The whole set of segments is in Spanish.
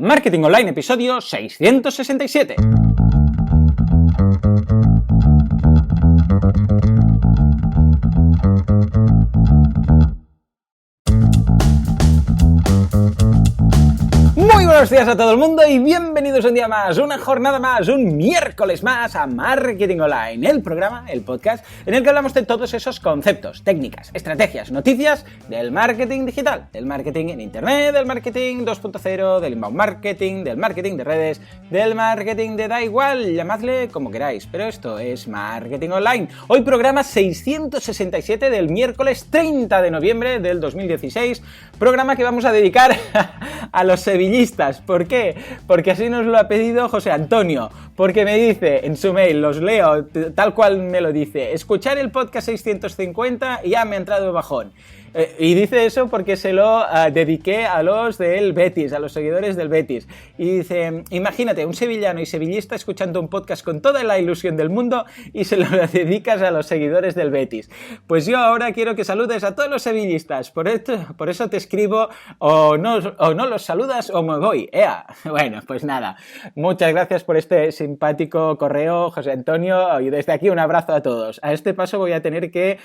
Marketing Online, episodio 667. Muy buenos días a todo el mundo y bienvenidos un día más, una jornada más, un miércoles más a Marketing Online, el programa, el podcast en el que hablamos de todos esos conceptos, técnicas, estrategias, noticias del marketing digital, del marketing en internet, del marketing 2.0, del inbound marketing, del marketing de redes, del marketing de da igual, llamadle como queráis, pero esto es Marketing Online. Hoy programa 667 del miércoles 30 de noviembre del 2016, programa que vamos a dedicar a los sevillistas. ¿Por qué? Porque así nos lo ha pedido José Antonio, porque me dice en su mail, los leo tal cual me lo dice, escuchar el podcast 650 y ya me ha entrado bajón. Y dice eso porque se lo dediqué a los del Betis, a los seguidores del Betis. Y dice, imagínate, un sevillano y sevillista escuchando un podcast con toda la ilusión del mundo y se lo dedicas a los seguidores del Betis. Pues yo ahora quiero que saludes a todos los sevillistas, por eso te escribo, o no los saludas o me voy. ¡Ea! Bueno, pues nada, muchas gracias por este simpático correo, José Antonio, y desde aquí un abrazo a todos. A este paso voy a tener que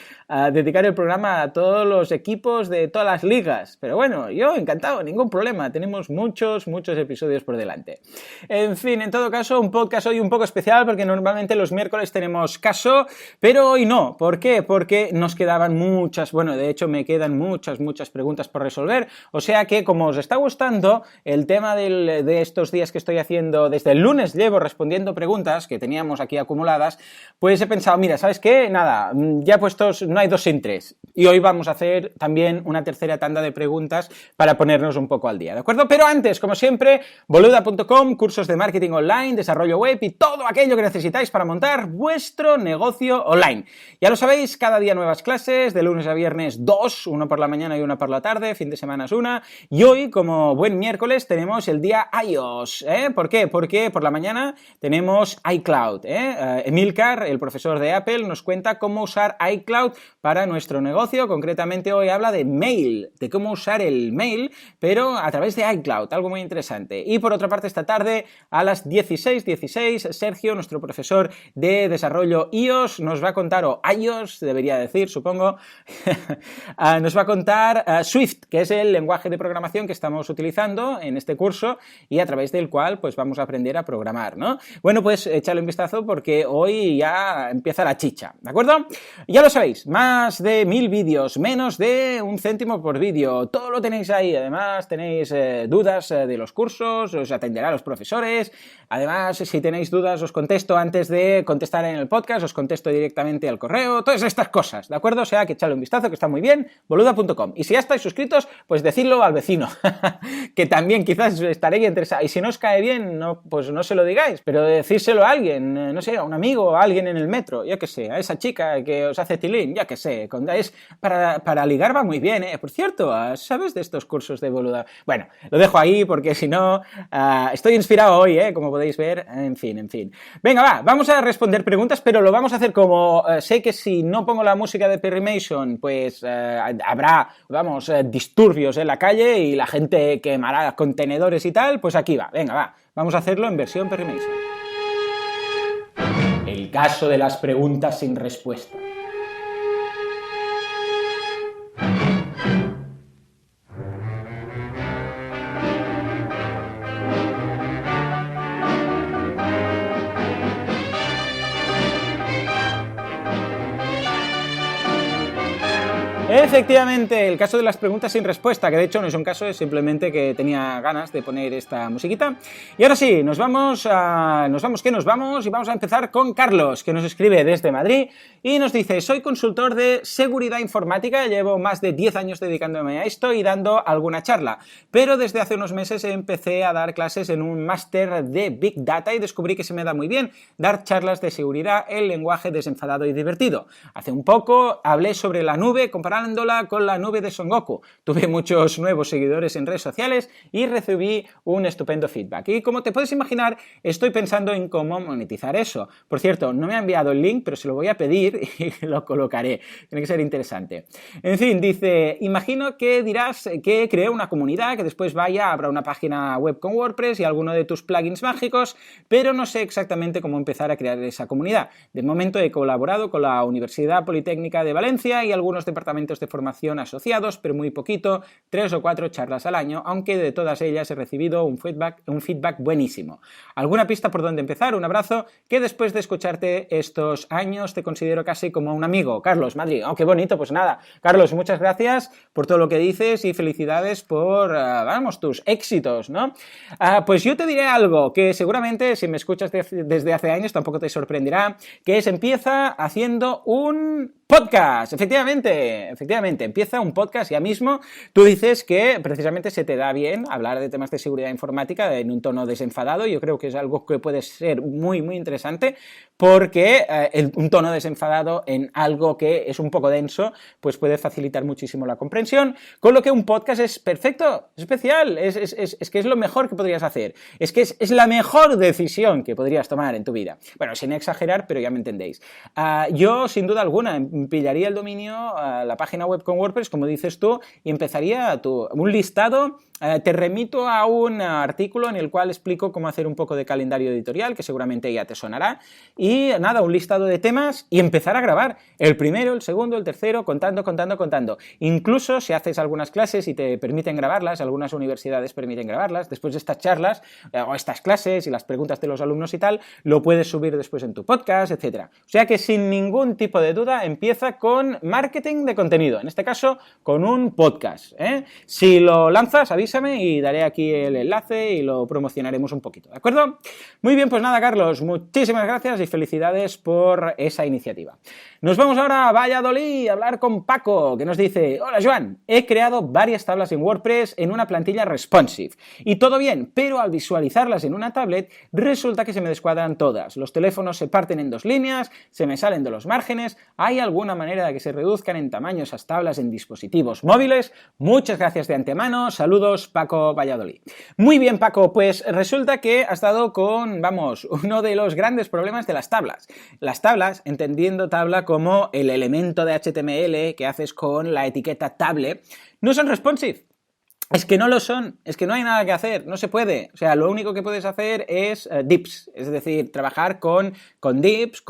dedicar el programa a todos los equipos de todas las ligas, pero bueno, yo encantado, ningún problema, tenemos muchos episodios por delante. En fin, en todo caso, un podcast hoy un poco especial porque normalmente los miércoles tenemos caso, pero hoy no. ¿Por qué? Porque nos quedaban de hecho me quedan muchas preguntas por resolver, o sea que como os está gustando el tema de estos días que estoy haciendo, desde el lunes llevo respondiendo preguntas que teníamos aquí acumuladas, pues he pensado, mira, ¿sabes qué? Nada, ya puestos, no hay dos sin tres, y hoy vamos a hacer también una tercera tanda de preguntas para ponernos un poco al día, ¿de acuerdo? Pero antes, como siempre, boluda.com, cursos de marketing online, desarrollo web y todo aquello que necesitáis para montar vuestro negocio online. Ya lo sabéis, cada día nuevas clases, de lunes a viernes 2, una por la mañana y una por la tarde, fin de semana es una, y hoy, como buen miércoles, tenemos el día iOS, ¿Por qué? Porque por la mañana tenemos iCloud, Emilcar, el profesor de Apple, nos cuenta cómo usar iCloud para nuestro negocio, concretamente hoy habla de mail, de cómo usar el mail, pero a través de iCloud, algo muy interesante. Y por otra parte, esta tarde, a las 16:16, Sergio, nuestro profesor de desarrollo iOS, nos va a contar, o iOS, debería decir, supongo, nos va a contar Swift, que es el lenguaje de programación que estamos utilizando en este curso y a través del cual pues vamos a aprender a programar, ¿no? Bueno, pues échale un vistazo porque hoy ya empieza la chicha, ¿de acuerdo? Ya lo sabéis, más de 1000 vídeos, menos de un céntimo por vídeo, todo lo tenéis ahí. Además tenéis dudas de los cursos, os atenderá los profesores. Además, si tenéis dudas os contesto antes de contestar en el podcast, os contesto directamente al correo, todas estas cosas, ¿de acuerdo? O sea que echadle un vistazo que está muy bien, boluda.com. Y si ya estáis suscritos, pues decidlo al vecino, que también quizás estaréis interesados. Y si no os cae bien, pues no se lo digáis, pero decírselo a alguien, no sé, a un amigo, a alguien en el metro, ya que sé, a esa chica que os hace tilín, ya que sé, es para ligar va muy bien, Por cierto, ¿sabes de estos cursos de boluda? Bueno, lo dejo ahí porque si no, estoy inspirado hoy, Como podéis ver, en fin. Venga, vamos a responder preguntas, pero lo vamos a hacer como, sé que si no pongo la música de Perry Mason, pues habrá, disturbios en la calle y la gente quemará contenedores y tal, pues aquí va, venga, vamos a hacerlo en versión Perry Mason. El caso de las preguntas sin respuesta. Efectivamente, el caso de las preguntas sin respuesta, que de hecho no es un caso, es simplemente que tenía ganas de poner esta musiquita. Y ahora sí, nos vamos y vamos a empezar con Carlos, que nos escribe desde Madrid y nos dice, soy consultor de seguridad informática, llevo más de 10 años dedicándome a esto y dando alguna charla, pero desde hace unos meses empecé a dar clases en un máster de Big Data y descubrí que se me da muy bien dar charlas de seguridad en lenguaje desenfadado y divertido. Hace un poco hablé sobre la nube comparando comparándola con la nube de Son Goku. Tuve muchos nuevos seguidores en redes sociales y recibí un estupendo feedback. Y como te puedes imaginar, estoy pensando en cómo monetizar eso. Por cierto, no me ha enviado el link, pero se lo voy a pedir y lo colocaré. Tiene que ser interesante. En fin, dice, imagino que dirás que creé una comunidad, que después abra una página web con WordPress y alguno de tus plugins mágicos, pero no sé exactamente cómo empezar a crear esa comunidad. De momento he colaborado con la Universidad Politécnica de Valencia y algunos departamentos de formación asociados, pero muy poquito, 3 o 4 charlas al año, aunque de todas ellas he recibido un feedback buenísimo. ¿Alguna pista por dónde empezar? Un abrazo, que después de escucharte estos años te considero casi como un amigo. Carlos, Madrid. Oh, qué bonito. Pues nada, Carlos, muchas gracias por todo lo que dices y felicidades por, tus éxitos, ¿no? Pues yo te diré algo que seguramente si me escuchas desde hace años tampoco te sorprenderá, que es empieza haciendo un podcast. Efectivamente, empieza un podcast ya mismo. Tú dices que precisamente se te da bien hablar de temas de seguridad informática en un tono desenfadado. Yo creo que es algo que puede ser muy, muy interesante porque un tono desenfadado en algo que es un poco denso, pues puede facilitar muchísimo la comprensión, con lo que un podcast es perfecto, especial, es que es lo mejor que podrías hacer, es que es la mejor decisión que podrías tomar en tu vida. Bueno, sin exagerar, pero ya me entendéis. Yo, sin duda alguna, pillaría el dominio, la página web con WordPress, como dices tú, y empezaría un listado. Te remito a un artículo en el cual explico cómo hacer un poco de calendario editorial, que seguramente ya te sonará, y nada, un listado de temas y empezar a grabar el primero, el segundo, el tercero, contando. Incluso si haces algunas clases y te permiten grabarlas, algunas universidades permiten grabarlas, después de estas charlas o estas clases y las preguntas de los alumnos y tal, lo puedes subir después en tu podcast, etc. O sea que sin ningún tipo de duda empieza con marketing de contenido, en este caso con un podcast, ¿eh? Si lo lanzas, avísame y daré aquí el enlace y lo promocionaremos un poquito, ¿de acuerdo? Muy bien, pues nada, Carlos, muchísimas gracias y felicidades por esa iniciativa. Nos vamos ahora a Valladolid a hablar con Paco, que nos dice: hola Joan, he creado varias tablas en WordPress en una plantilla responsive y todo bien, pero al visualizarlas en una tablet resulta que se me descuadran todas. Los teléfonos se parten en 2 líneas, se me salen de los márgenes. ¿Hay alguna manera de que se reduzcan en tamaño esas tablas en dispositivos móviles? Muchas gracias de antemano. Saludos, Paco, Valladolid. Muy bien, Paco, pues resulta que has dado con, uno de los grandes problemas de las tablas. Las tablas, entendiendo tabla como el elemento de HTML que haces con la etiqueta table, no son responsive. Es que no lo son, es que no hay nada que hacer, no se puede. O sea, lo único que puedes hacer es dips, es decir, trabajar con dips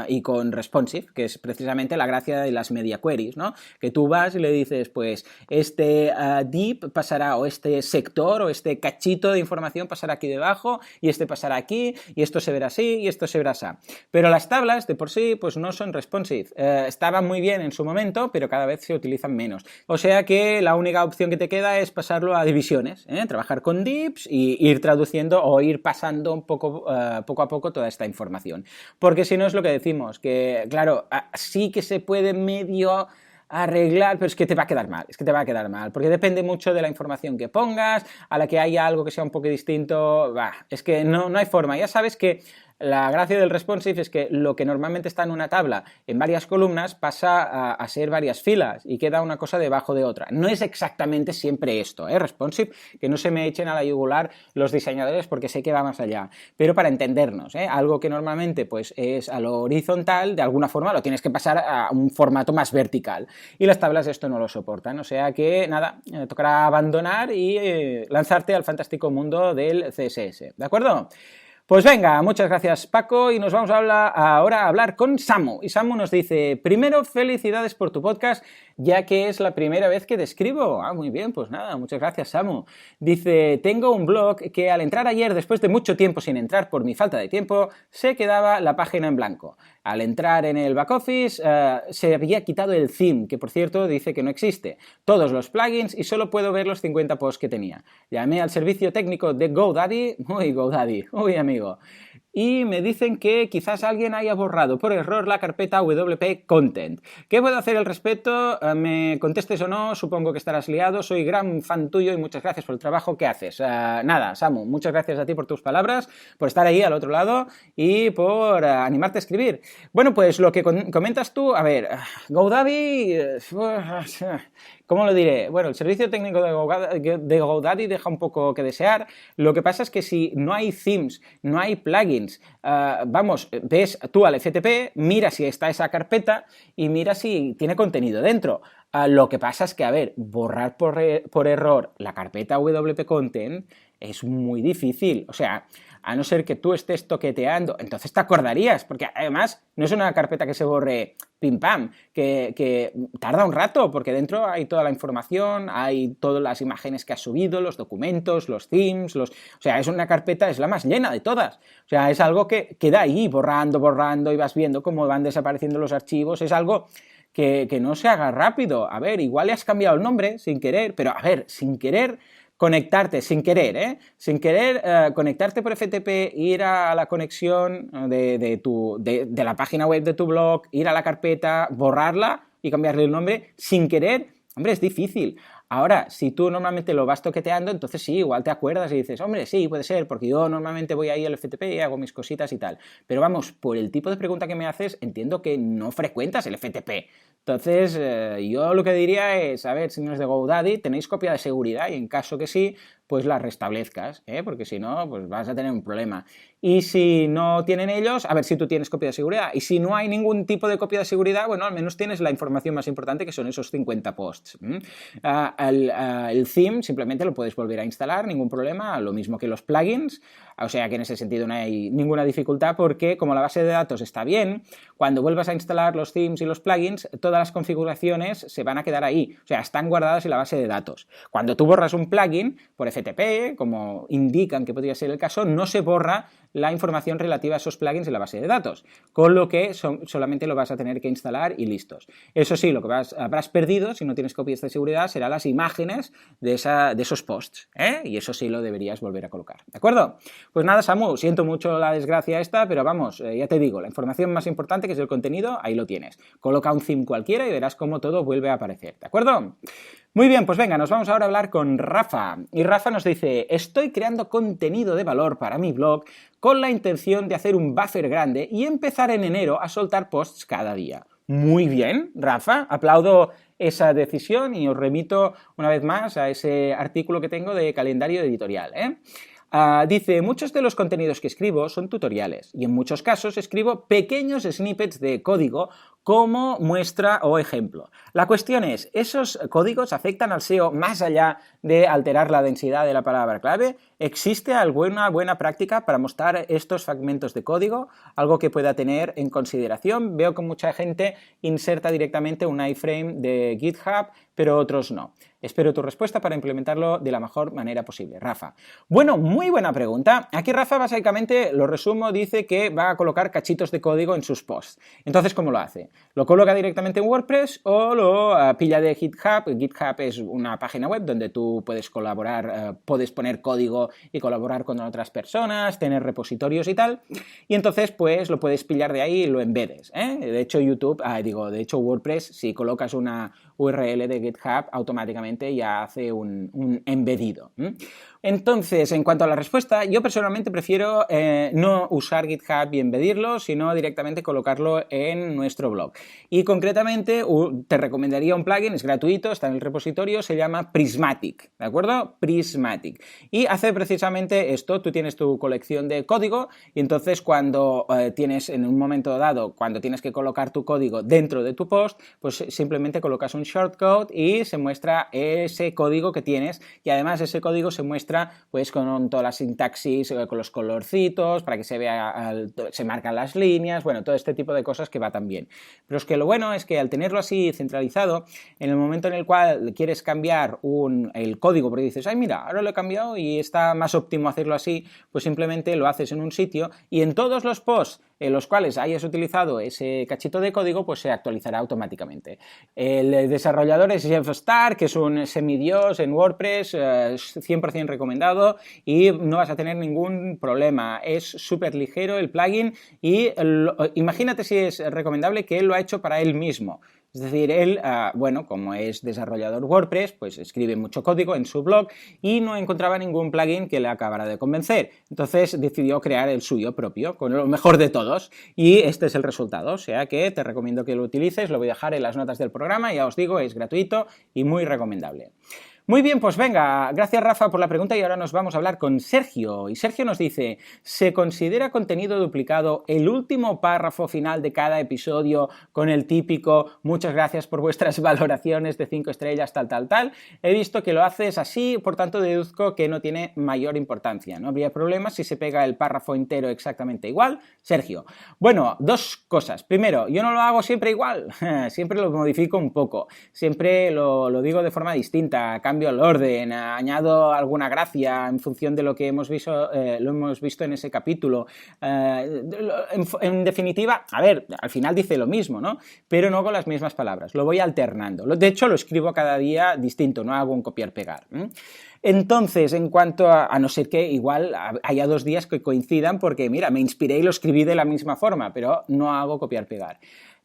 y con responsive, que es precisamente la gracia de las media queries, ¿no? Que tú vas y le dices, pues, este dip pasará, o este sector, o este cachito de información pasará aquí debajo, y este pasará aquí, y esto se verá así, y esto se verá así. Pero las tablas, de por sí, pues no son responsive. Estaban muy bien en su momento, pero cada vez se utilizan menos. O sea que la única opción que te queda es pasarlo a divisiones, trabajar con dips y ir traduciendo o ir pasando un poco, poco a poco toda esta información. Porque si no es lo que decimos, que claro, sí que se puede medio arreglar, pero es que te va a quedar mal, porque depende mucho de la información que pongas, a la que haya algo que sea un poco distinto, es que no hay forma. Ya sabes que la gracia del responsive es que lo que normalmente está en una tabla en varias columnas pasa a ser varias filas y queda una cosa debajo de otra. No es exactamente siempre esto, responsive, que no se me echen a la yugular los diseñadores porque sé que va más allá. Pero para entendernos, algo que normalmente pues, es a lo horizontal, de alguna forma lo tienes que pasar a un formato más vertical. Y las tablas esto no lo soportan. O sea que, nada, tocará abandonar y lanzarte al fantástico mundo del CSS. ¿De acuerdo? Pues venga, muchas gracias Paco y nos vamos ahora a hablar con Samu. Y Samu nos dice: primero, felicidades por tu podcast, ya que es la primera vez que te escribo. Muy bien, pues nada, muchas gracias Samu. Dice: tengo un blog que al entrar ayer, después de mucho tiempo sin entrar por mi falta de tiempo, se quedaba la página en blanco. Al entrar en el back office se había quitado el theme, que por cierto dice que no existe, todos los plugins y solo puedo ver los 50 posts que tenía. Llamé al servicio técnico de GoDaddy, uy amigo, y me dicen que quizás alguien haya borrado por error la carpeta WP Content. ¿Qué puedo hacer al respecto? Me contestes o no, supongo que estarás liado, soy gran fan tuyo y muchas gracias por el trabajo que haces. Nada, Samu, muchas gracias a ti por tus palabras, por estar ahí al otro lado y por animarte a escribir. Bueno, pues lo que comentas tú, a ver, GoDaddy... ¿Cómo lo diré? Bueno, el servicio técnico de GoDaddy deja un poco que desear. Lo que pasa es que si no hay themes, no hay plugins, ves tú al FTP, mira si está esa carpeta y mira si tiene contenido dentro. Lo que pasa es que, a ver, borrar por error la carpeta WP Content es muy difícil. O sea, a no ser que tú estés toqueteando, entonces te acordarías, porque además no es una carpeta que se borre pim pam, que tarda un rato, porque dentro hay toda la información, hay todas las imágenes que has subido, los documentos, los themes, o sea, es una carpeta, es la más llena de todas. O sea, es algo que queda ahí borrando y vas viendo cómo van desapareciendo los archivos, es algo que no se haga rápido. A ver, igual le has cambiado el nombre sin querer, pero a ver, sin querer conectarte, sin querer, conectarte por FTP, ir a la conexión de la página web de tu blog, ir a la carpeta, borrarla y cambiarle el nombre, sin querer, hombre, es difícil. Ahora, si tú normalmente lo vas toqueteando, entonces sí, igual te acuerdas y dices, hombre, sí, puede ser, porque yo normalmente voy ahí al FTP y hago mis cositas y tal. Pero vamos, por el tipo de pregunta que me haces, entiendo que no frecuentas el FTP. Entonces, yo lo que diría es, a ver, señores de GoDaddy, ¿tenéis copia de seguridad? Y en caso que sí, pues la restablezcas, porque si no, pues vas a tener un problema. Y si no tienen ellos, a ver si tú tienes copia de seguridad. Y si no hay ningún tipo de copia de seguridad, bueno, al menos tienes la información más importante, que son esos 50 posts. El theme simplemente lo puedes volver a instalar, ningún problema, lo mismo que los plugins, o sea que en ese sentido no hay ninguna dificultad, porque como la base de datos está bien, cuando vuelvas a instalar los themes y los plugins, todas las configuraciones se van a quedar ahí, o sea, están guardadas en la base de datos. Cuando tú borras un plugin por FTP, como indican que podría ser el caso, no se borra la información relativa a esos plugins en la base de datos, con lo que solamente lo vas a tener que instalar y listos. Eso sí, lo que habrás perdido, si no tienes copias de seguridad, serán las imágenes de esos posts, y eso sí lo deberías volver a colocar, ¿de acuerdo? Pues nada, Samu, siento mucho la desgracia esta, pero vamos, ya te digo, la información más importante, que es el contenido, ahí lo tienes. Coloca un theme cualquiera y verás cómo todo vuelve a aparecer, ¿de acuerdo? Muy bien, pues venga, nos vamos ahora a hablar con Rafa. Y Rafa nos dice, estoy creando contenido de valor para mi blog con la intención de hacer un buffer grande y empezar en enero a soltar posts cada día. Muy bien, Rafa, aplaudo esa decisión y os remito una vez más a ese artículo que tengo de calendario editorial, dice, muchos de los contenidos que escribo son tutoriales y en muchos casos escribo pequeños snippets de código como muestra o ejemplo. La cuestión es, ¿esos códigos afectan al SEO más allá de alterar la densidad de la palabra clave? ¿Existe alguna buena práctica para mostrar estos fragmentos de código? Algo que pueda tener en consideración. Veo que mucha gente inserta directamente un iframe de GitHub, pero otros no. Espero tu respuesta para implementarlo de la mejor manera posible. Rafa. Bueno, muy buena pregunta. Aquí Rafa básicamente, lo resumo, dice que va a colocar cachitos de código en sus posts. Entonces, ¿cómo lo hace? ¿Lo coloca directamente en WordPress o lo pilla de GitHub? GitHub es una página web donde tú puedes colaborar, puedes poner código y colaborar con otras personas, tener repositorios y tal. Y entonces, pues, lo puedes pillar de ahí y lo embedes, De hecho, de hecho, WordPress, si colocas una URL de GitHub, automáticamente ya hace un embedido. Entonces, en cuanto a la respuesta, yo personalmente prefiero no usar GitHub y embedirlo, sino directamente colocarlo en nuestro blog. Y concretamente te recomendaría un plugin, es gratuito, está en el repositorio, se llama Prismatic, ¿de acuerdo? Prismatic. Y hace precisamente esto, tú tienes tu colección de código y entonces cuando tienes en un momento dado, cuando tienes que colocar tu código dentro de tu post, pues simplemente colocas un shortcode y se muestra ese código que tienes y además ese código se muestra pues con toda la sintaxis, con los colorcitos, para que se vea, se marcan las líneas, bueno, todo este tipo de cosas que va tan bien. Pero es que lo bueno es que al tenerlo así centralizado, en el momento en el cual quieres cambiar el código, porque dices, ay mira, ahora lo he cambiado y está más óptimo hacerlo así, pues simplemente lo haces en un sitio y en todos los posts en los cuales hayas utilizado ese cachito de código, pues se actualizará automáticamente. El desarrollador es Jeff Star, que es un semidios en WordPress, 100% recomendado y no vas a tener ningún problema. Es súper ligero el plugin y imagínate si es recomendable que él lo ha hecho para él mismo. Es decir, él, bueno, como es desarrollador WordPress, pues escribe mucho código en su blog y no encontraba ningún plugin que le acabara de convencer. Entonces decidió crear el suyo propio, con lo mejor de todos, y este es el resultado. O sea que te recomiendo que lo utilices, lo voy a dejar en las notas del programa, ya os digo, es gratuito y muy recomendable. Muy bien, pues venga, gracias Rafa por la pregunta y ahora nos vamos a hablar con Sergio. Y Sergio nos dice, ¿se considera contenido duplicado el último párrafo final de cada episodio con el típico muchas gracias por vuestras valoraciones de 5 estrellas, tal? He visto que lo haces así, por tanto deduzco que no tiene mayor importancia. No habría problema si se pega el párrafo entero exactamente igual. Sergio, bueno, dos cosas. Primero, yo no lo hago siempre igual, siempre lo modifico un poco, siempre lo digo de forma distinta, cambio el orden, añado alguna gracia en función de lo que hemos visto en ese capítulo. En definitiva, a ver, al final dice lo mismo, ¿no? Pero no con las mismas palabras, lo voy alternando. De hecho, lo escribo cada día distinto, no hago un copiar-pegar. Entonces, en cuanto a no ser que igual haya 2 días que coincidan porque, mira, me inspiré y lo escribí de la misma forma, pero no hago copiar-pegar.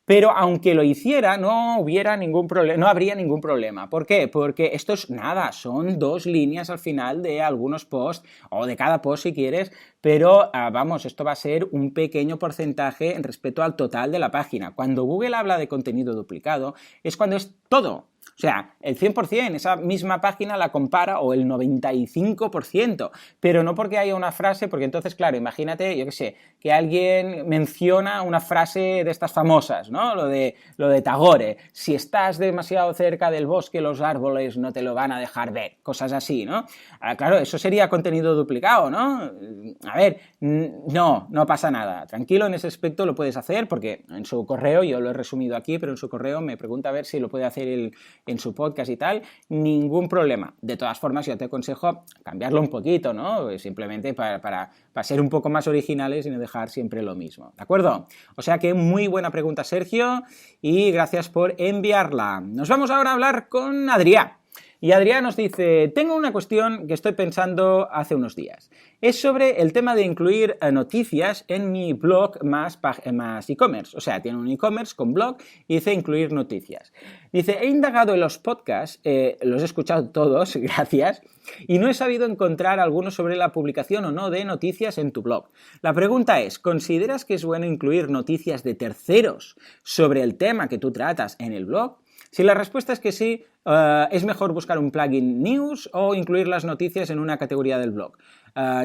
Pero aunque lo hiciera, no habría ningún problema. ¿Por qué? Porque esto es nada, son 2 líneas al final de algunos posts, o de cada post si quieres, pero vamos, esto va a ser un pequeño porcentaje respecto al total de la página. Cuando Google habla de contenido duplicado, es cuando es todo. O sea, el 100%, esa misma página la compara, o el 95%, pero no porque haya una frase, porque entonces, claro, imagínate, yo qué sé, que alguien menciona una frase de estas famosas, ¿no? Lo de Tagore, si estás demasiado cerca del bosque, los árboles no te lo van a dejar ver, cosas así, ¿no? Claro, eso sería contenido duplicado, ¿no? A ver, no pasa nada, tranquilo, en ese aspecto lo puedes hacer, porque en su correo, yo lo he resumido aquí, pero en su correo me pregunta a ver si lo puede hacer en su podcast y tal, ningún problema. De todas formas, yo te aconsejo cambiarlo un poquito, ¿no? Simplemente para ser un poco más originales y no dejar siempre lo mismo, ¿de acuerdo? O sea que muy buena pregunta, Sergio, y gracias por enviarla. Nos vamos ahora a hablar con Adrián. Y Adrián nos dice, tengo una cuestión que estoy pensando hace unos días. Es sobre el tema de incluir noticias en mi blog más e-commerce. O sea, tiene un e-commerce con blog y dice incluir noticias. Dice, he indagado en los podcasts, los he escuchado todos, gracias, y no he sabido encontrar alguno sobre la publicación o no de noticias en tu blog. La pregunta es, ¿consideras que es bueno incluir noticias de terceros sobre el tema que tú tratas en el blog? Si la respuesta es que sí, es mejor buscar un plugin News o incluir las noticias en una categoría del blog.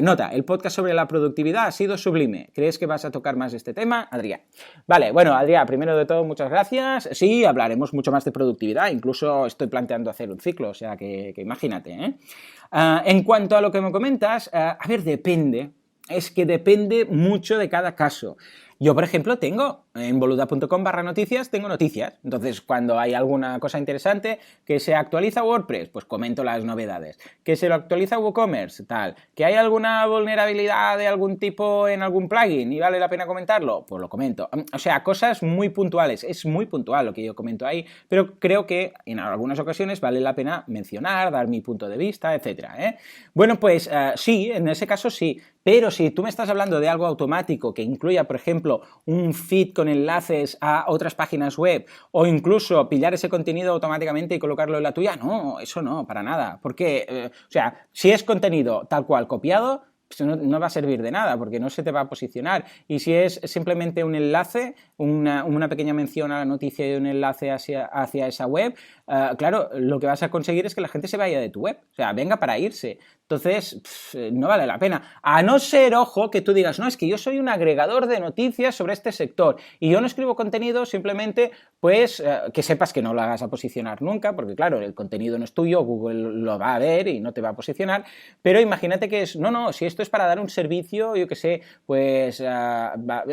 Nota, el podcast sobre la productividad ha sido sublime. ¿Crees que vas a tocar más este tema, Adrián? Vale, bueno, Adrián, primero de todo, muchas gracias. Sí, hablaremos mucho más de productividad, incluso estoy planteando hacer un ciclo, o sea que imagínate, ¿eh? En cuanto a lo que me comentas, a ver, depende. Es que depende mucho de cada caso. Yo, por ejemplo, tengo en boluda.com/noticias, tengo noticias. Entonces, cuando hay alguna cosa interesante, que se actualiza WordPress, pues comento las novedades. Que se lo actualiza WooCommerce, tal. Que hay alguna vulnerabilidad de algún tipo en algún plugin y vale la pena comentarlo, pues lo comento. O sea, cosas muy puntuales. Es muy puntual lo que yo comento ahí, pero creo que en algunas ocasiones vale la pena mencionar, dar mi punto de vista, etcétera, ¿eh? Bueno, pues sí, en ese caso sí. Pero si tú me estás hablando de algo automático que incluya, por ejemplo, un feed con enlaces a otras páginas web o incluso pillar ese contenido automáticamente y colocarlo en la tuya, no, eso no, para nada. Porque, o sea, si es contenido tal cual copiado, pues no va a servir de nada porque no se te va a posicionar. Y si es simplemente un enlace, una pequeña mención a la noticia y un enlace hacia esa web, claro, lo que vas a conseguir es que la gente se vaya de tu web, o sea, venga para irse. Entonces, no vale la pena. A no ser, ojo, que tú digas, no, es que yo soy un agregador de noticias sobre este sector y yo no escribo contenido, simplemente, pues, que sepas que no lo vas a posicionar nunca, porque claro, el contenido no es tuyo, Google lo va a ver y no te va a posicionar, pero imagínate que es, no, si esto es para dar un servicio, yo qué sé, pues,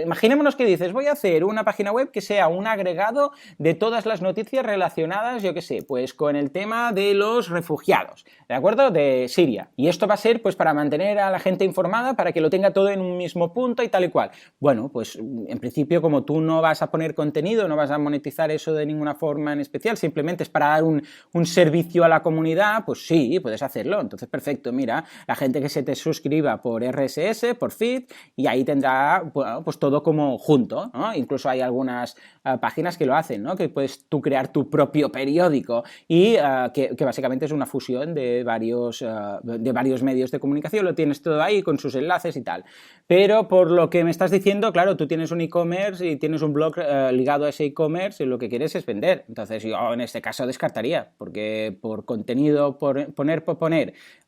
imaginémonos que dices, voy a hacer una página web que sea un agregado de todas las noticias relacionadas, yo qué sé, pues con el tema de los refugiados, ¿de acuerdo? De Siria. Y esto va a ser pues para mantener a la gente informada, para que lo tenga todo en un mismo punto y tal y cual. Bueno, pues en principio, como tú no vas a poner contenido, no vas a monetizar eso de ninguna forma en especial, simplemente es para dar un servicio a la comunidad, pues sí, puedes hacerlo. Entonces, perfecto, mira, la gente que se te suscriba por RSS, por feed, y ahí tendrá, bueno, pues todo como junto, ¿no? Incluso hay algunas páginas que lo hacen, ¿no? Que puedes tú crear tu propio periódico y que básicamente es una fusión de varios medios de comunicación, lo tienes todo ahí con sus enlaces y tal. Pero por lo que me estás diciendo, claro, tú tienes un e-commerce y tienes un blog ligado a ese e-commerce y lo que quieres es vender. Entonces yo en este caso descartaría, porque por contenido, por poner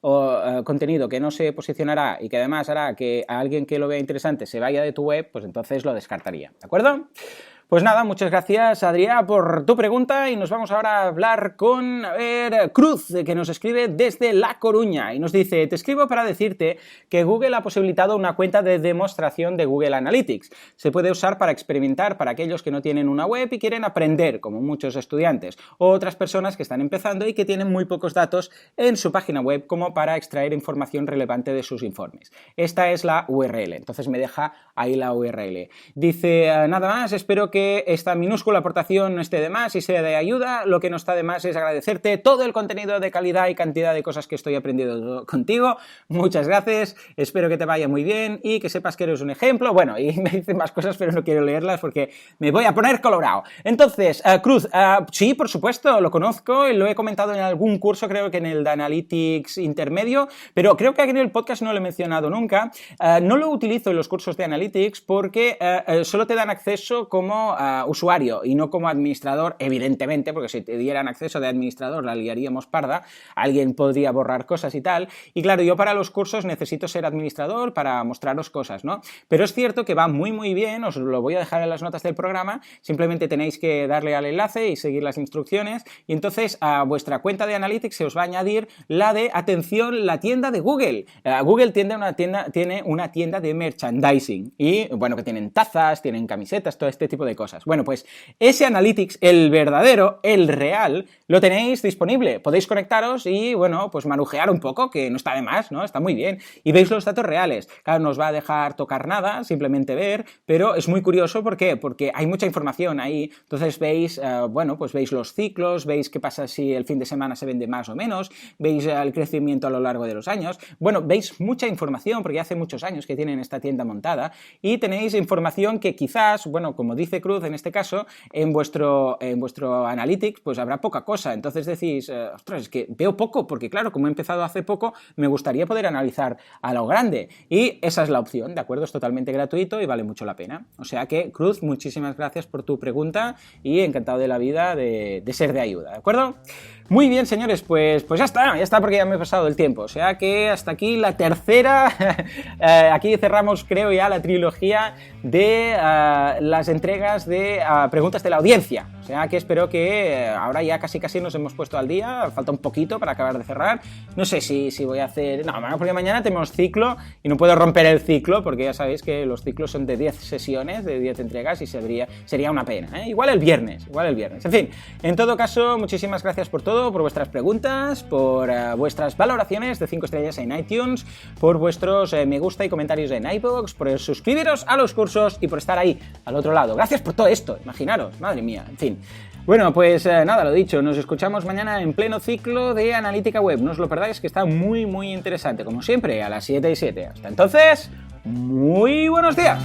o contenido que no se posicionará y que además hará que a alguien que lo vea interesante se vaya de tu web, pues entonces lo descartaría, ¿de acuerdo? Pues nada, muchas gracias, Adrià, por tu pregunta y nos vamos ahora a hablar con, Cruz, que nos escribe desde La Coruña y nos dice: te escribo para decirte que Google ha posibilitado una cuenta de demostración de Google Analytics. Se puede usar para experimentar para aquellos que no tienen una web y quieren aprender, como muchos estudiantes, o otras personas que están empezando y que tienen muy pocos datos en su página web como para extraer información relevante de sus informes. Esta es la URL, entonces me deja ahí la URL. Dice, nada más, espero que esta minúscula aportación no esté de más y sea de ayuda. Lo que no está de más es agradecerte todo el contenido de calidad y cantidad de cosas que estoy aprendiendo contigo. Muchas gracias, espero que te vaya muy bien y que sepas que eres un ejemplo. Bueno, y me dicen más cosas, pero no quiero leerlas porque me voy a poner colorado. Entonces, Cruz, sí, por supuesto, lo conozco y lo he comentado en algún curso, creo que en el de Analytics intermedio, pero creo que aquí en el podcast no lo he mencionado nunca. No lo utilizo en los cursos de Analytics porque solo te dan acceso como usuario y no como administrador, evidentemente, porque si te dieran acceso de administrador la liaríamos parda, alguien podría borrar cosas y tal, y claro, yo para los cursos necesito ser administrador para mostraros cosas, ¿no? Pero es cierto que va muy muy bien, os lo voy a dejar en las notas del programa, simplemente tenéis que darle al enlace y seguir las instrucciones, y entonces a vuestra cuenta de Analytics se os va a añadir la de, atención, la tienda de Google. Google tiene una tienda de merchandising, y bueno, que tienen tazas, tienen camisetas, todo este tipo de cosas. Bueno, pues ese Analytics, el verdadero, el real, lo tenéis disponible. Podéis conectaros y, bueno, pues marujear un poco, que no está de más, ¿no? Está muy bien. Y veis los datos reales. Claro, no os va a dejar tocar nada, simplemente ver, pero es muy curioso, ¿por qué? Porque hay mucha información ahí. Entonces veis, bueno, pues veis los ciclos, veis qué pasa si el fin de semana se vende más o menos, veis el crecimiento a lo largo de los años. Bueno, veis mucha información, porque hace muchos años que tienen esta tienda montada, y tenéis información que quizás, bueno, como dice Cruz, en este caso, en vuestro Analytics, pues habrá poca cosa. Entonces decís, ostras, es que veo poco, porque claro, como he empezado hace poco, me gustaría poder analizar a lo grande. Y esa es la opción, ¿de acuerdo? Es totalmente gratuito y vale mucho la pena. O sea que, Cruz, muchísimas gracias por tu pregunta y encantado de la vida de ser de ayuda, ¿de acuerdo? Muy bien, señores, pues ya está, porque ya me he pasado el tiempo. O sea que hasta aquí la tercera, aquí cerramos, creo, ya la trilogía de las entregas de preguntas de la audiencia. O sea que espero que ahora ya casi nos hemos puesto al día, falta un poquito para acabar de cerrar. No sé si voy a hacer... No, porque mañana tenemos ciclo y no puedo romper el ciclo, porque ya sabéis que los ciclos son de 10 sesiones, de 10 entregas y sería una pena, ¿eh? Igual el viernes. En fin, en todo caso, muchísimas gracias por todo, por vuestras preguntas, por vuestras valoraciones de 5 estrellas en iTunes, por vuestros me gusta y comentarios en iVoox, por suscribiros a los cursos y por estar ahí, al otro lado. Gracias por todo esto, imaginaros, madre mía, en fin. Bueno, pues nada, lo dicho, nos escuchamos mañana en pleno ciclo de Analítica Web. No os lo perdáis, que está muy, muy interesante, como siempre, a las 7:07. Hasta entonces, muy buenos días.